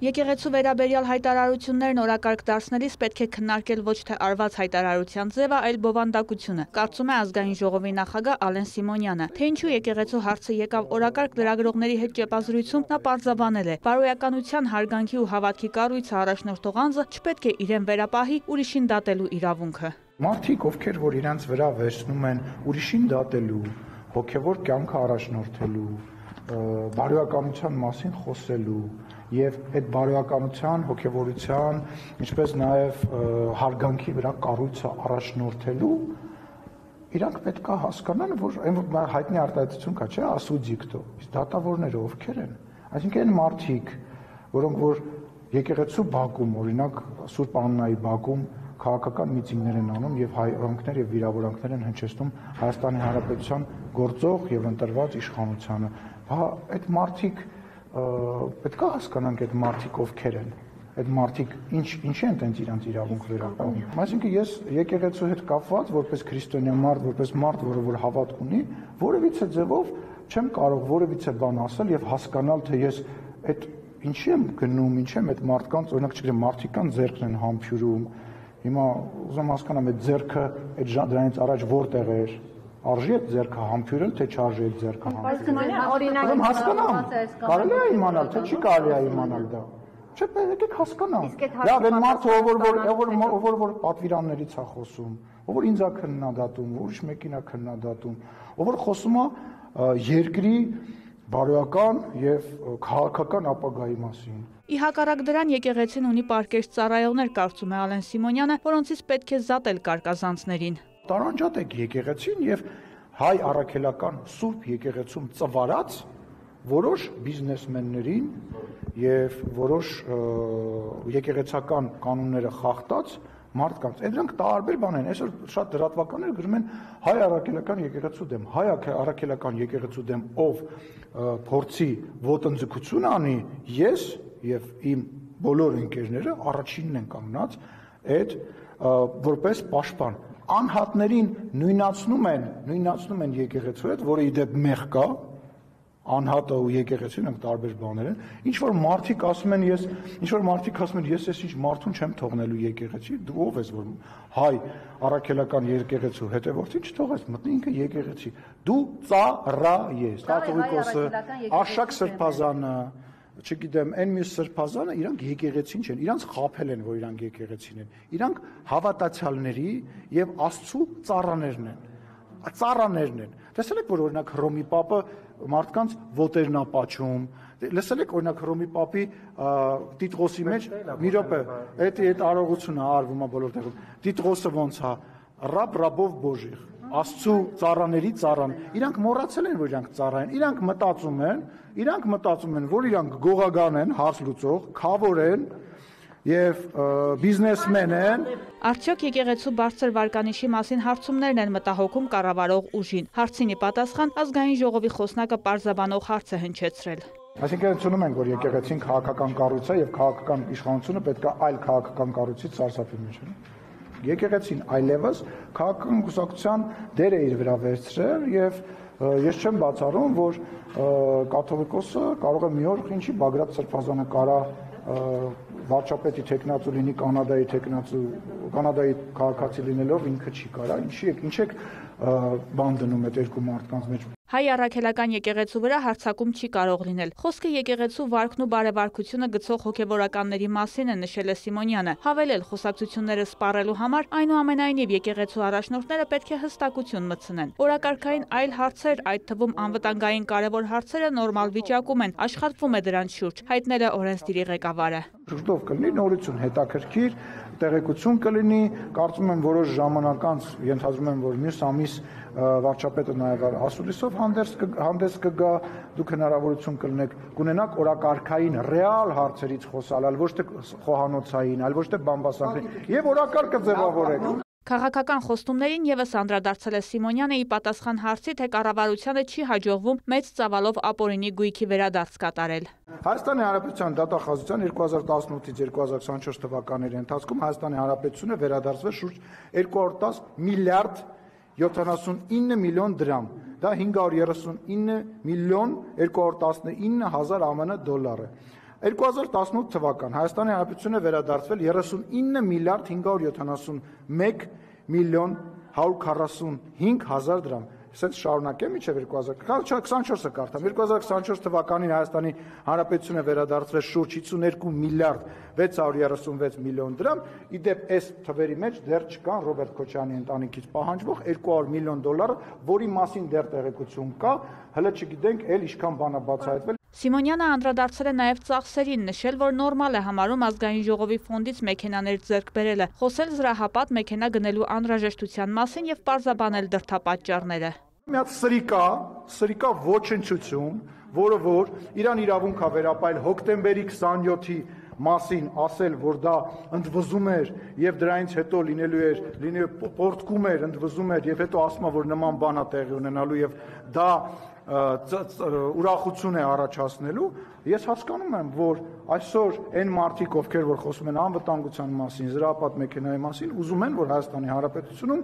Եկեղեցու վերաբերյալ հայտարարություններն օրակարգ դարձնելիս պետք է քննարկել ոչ թե արված հայտարարության ձևը, այլ բովանդակությունը, կարծում է ազգային ժողովի նախագահ Ալեն Սիմոնյանը։ Թե ինչու եկեղեցու հարցը եկավ օրակարգ, լրագրողների հետ ճեպազրույցում նա պարզաբանել է. բարոյականության, հարգանքի ու հավատքի կառույցը առաջնորդող անձը չպետք է իրեն վերապահի ուրիշին դատելու իրավունքը։ Մարդիկ, ովքեր որ իրենց վրա վերցնում են ուրիշին դատելու, հոգևոր կյանքը առաջնորդելու, բարոյականության մասին խոսելու եւ այդ բարոյականության, հոգեվորության, ինչպես նաեւ հարգանքի վրա կառույցը առաջնորդելու, իրանք պետք է հասկանան, որ այն հայտնի արտահայտություն կա, չէ, ասուդիկտո, իսկ դատավորները ովքեր են, այսինքն այն մարդիկ, որոնք որ եկեղեցու բակում, օրինակ Սուրբ Աննայի բակում քաղաքական միտինգներ են անում եւ հայրանքներ եւ վիրավորանքներ են հնչեցնում Հայաստանի Հանրապետության գործող եւ ընտրված իշխանությանը, այդ մարդիկ պետք է հասկանանք այդ մարդիկ ովքեր են, այդ մարդիկ ինչ են տենց իրանց իրավունք վերապահում։ Այսինքն ես եկեղեցու հետ կապված, որպես քրիստոնյա մարդ, որպես մարդ, որը որ հավատք ունի, որևիցե ձևով չեմ կարող որևիցե բան ասել եւ հասկանալ, թե ես այդ ինչի եմ գնում, ինչ եմ այդ մարդկանց, օրինակ չգիտեմ, մարդիկ կան ձեռքն են համբյուրում։ Հիմա ուզում հասկանամ այդ ձեռքը այդ դրանից առաջ որտեղ էր, արժի այդ ձեռքը համբյուրել, թե չարժի այդ ձեռքը համբյուրել։ Ուրեմն հասկանամ, կարելի է իմանալ, թե չի կարելի է իմանալ դա։ Չէ, եկեք հասկանամ։ Լավ, այն մարդը, ով որ պատվիրաններից է խոսում, ով որ ինձ է քննադատում, ուրիշ մեկին է քննադատում, ով որ խոսում է երկրի բարոյական եւ քաղաքական ապագայի մասին։ Ի հակառակ դրան եկեղեցին ունի պարկեշտ ծառայողներ, կարծում է Ալեն Սիմոնյանը, որոնցից պետք է զատել կարկազանցներին։ Տարանջատեք եկեղեցին եւ հայ առաքելական սուրբ եկեղեցում ծվարած որոշ բիզնեսմեններին եւ որոշ եկեղեցական կանոնները խախտած մարդկանց։ Դրանք տարբեր բան են։ Այսօր շատ դրատվականներ գրում են հայ առաքելական եկեղեցու դեմ, հայ առաքելական եկեղեցու դեմ, ով փորձի ոտնձգություն անի, ես եւ իմ բոլոր ընկերները առաջինն են կանգնած այդ որպես պաշտպան։ Անհատներին նույնացնում են եկեղեցու հետ, որը իդեպ մեղ կա, անհատը ու եկեղեցին են տարբեր բաներ են։ Ինչ որ մարդիկ ասում են ես ինչ մարդուն չեմ թողնելու եկեղեցի, դու ով ես որ հայ առաքելական եկեղեցու հետևորդին չթողես, մտնի ինքը եկեղեցի։ Դու ծառա ես։ Կաթողիկոսը, Արշակ Սրբազանը, չգիտեմ, այն մյուս սրբազանը, իրանք եկեղեցին չեն, իրանք խաբել են, որ իրանք եկեղեցին են։ Իրանք հավատացյալների եւ Աստծո ծառաներն են։ Տեսել եք, որ օրինակ Հռոմի Պապը մարդկանց ոտերն է պատճում։ Լսել եք օրինակ Հռոմի Պապի Տիտղոսի մեջ մի րոպե, այդ արարողությունը արվում է բոլոր տեղում։ Տիտղոսը ոնց է, ռաբով բոժիղ, Աստծո ծառաների ծառան։ Իրանք մոռացել են, որ իրանք ծառա են։ Իրանք մտածում են, որ իրանք գողագան են, հարց լուծող, քավոր են եւ բիզնեսմեն են։ Արդյոք եկեղեցու բարձր վարկանիշի մասին հարցումներն են մտահոգում կառավարող ուժին։ Հարցինի պատասխան ազգային ժողովի խոսնակը պարզաբանող հարց է հնչեցրել։ Այսինքն ընդունում ենք, որ եկեղեցին քաղաքական կառույց է եւ քաղաքական իշխանությունը պետք է այլ քաղաքական կառույցից սարսափի մեջ լինի։ Եկեղեցին այլևս քաղաքական կուսակցության դեր է իր վրա վերցրել եւ ես չեմ բացառում, որ կաթողիկոսը կարող է մի օր ինչի Բագրատ Սրբազանը կարա վարչապետի տեխնացու լինի, Կանադայի քաղաքացի լինելով ինքը չի կարա, ինչ եք բան դնում այդ երկու մարդկանց մեջ։ Հայ առաքելական եկեղեցու վրա հարձակում չի կարող լինել։ Խոսքը եկեղեցու վարքն ու բարեվարքությունը գցող հոգևորականների մասին է, նշել է Սիմոնյանը։ Հավելել, խոսակցությունները սպառելու համար այնուամենայնիվ եկեղեցու առաջնորդները պետք է հստակություն մտցնեն։ Օրակարգային այլ հարցեր, այդ թվում անվտանգային կարևոր հարցերը նորմալ վիճակում են, աշխատվում է դրանց շուրջ, հայտնել է օրենսդիրի ղեկավարը։ Շուտով կլինի նորություն, հետաքրքիր տեղեկություն կլինի, կարծում եմ որոշ ժամանակ անց ենթադրում եմ, որ մյուս ամիս վարչապետը նաև ասուլիսով հանդես կգա, դուք հնարավորություն կունենաք օրակարգային ռեալ հարցերից խոսալ, այլ ոչ թե խոհանոցային, այլ ոչ թե բամբասանքային, եւ օրակարգը ձևավորեք։ Քաղաքական խոստումներին ևս անդրադարձել է Սիմոնյանը ի պատասխան հարցի, թե կառավարությանը չի հաջողվում մեծ ծավալով ապօրինի գույքի վերադարձ կատարել։ Հայաստանի Հանրապետության դատախազության 2018-ից 2024 թվականների ընթացքում Հայաստանի Հանրապետությունը վերադարձվել շուրջ 210 միլիարդ 79 միլիոն դրամ, դա 539 միլիոն 219 հազար ԱՄՆ դոլար է։ 2018 թվական Հայաստանի Հանրապետությունը վերադարձվել 39 միլիարդ 571 միլիոն 145 հազար դրամ։ Սենց շարունակեմ մինչև 2024-ը կարդամ։ 2024 թվականին Հայաստանի Հանրապետությունը վերադարձվել շուրջ 52 միլիարդ 636 միլիոն դրամ։ Իդեպ այս թվերի մեջ դեռ չկան Ռոբերտ Քոչարյանի ընտանիքից պահանջվող 200 միլիոն դոլարը, որի մասին դեռ տեղեկություն կա, հələ չգիտենք էլ ինչքան բան է բացահայտվել։ Սիմոնյանը անդրադարձել է նաև ծախսերին, նշել, որ նորմալ է համարում ազգային ժողովի ֆոնդից մեքենաներ ձեռք բերելը, խոսել զրահապատ մեքենա գնելու անհրաժեշտության մասին եւ պարզաբանել դրդապատճառները։ Մի հատ սրիկա ոչնչություն, որը որ իրան իրավունք է վերապայել հոկտեմբերի 27-ի մասին ասել, որ դա ընդվզում էր եւ դրանից հետո լինելու պորտկում էր, ընդվզում էր եւ հետո ասում է, որ նման բան է տեղի ունենալու եւ դա ուրախություն է առաջացնելու, ես հասկանում եմ, որ այսօր այն մարդիկ, ովքեր որ խոսում են անվտանգության մասին, զրահապատ մեքենայի մասին, ուզում են, որ Հայաստանի Հանրապետությունում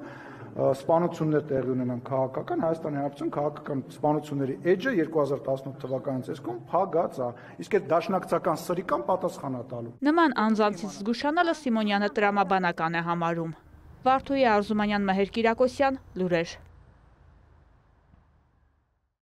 սպանություններ տեղի ունենան քաղաքական, Հայաստանի Հանրապետության քաղաքական սպանությունների էջը 2018 թվականից այսքան փակած է, իսկ այդ դաշնակցական սրիկան պատասխան է տալու։ Նման անձանցից զգուշանալը Սիմոնյանը տրամաբանական է համարում։ Վարդուհի Արզումանյան, Մհեր Կիրակոսյան, լուրեր։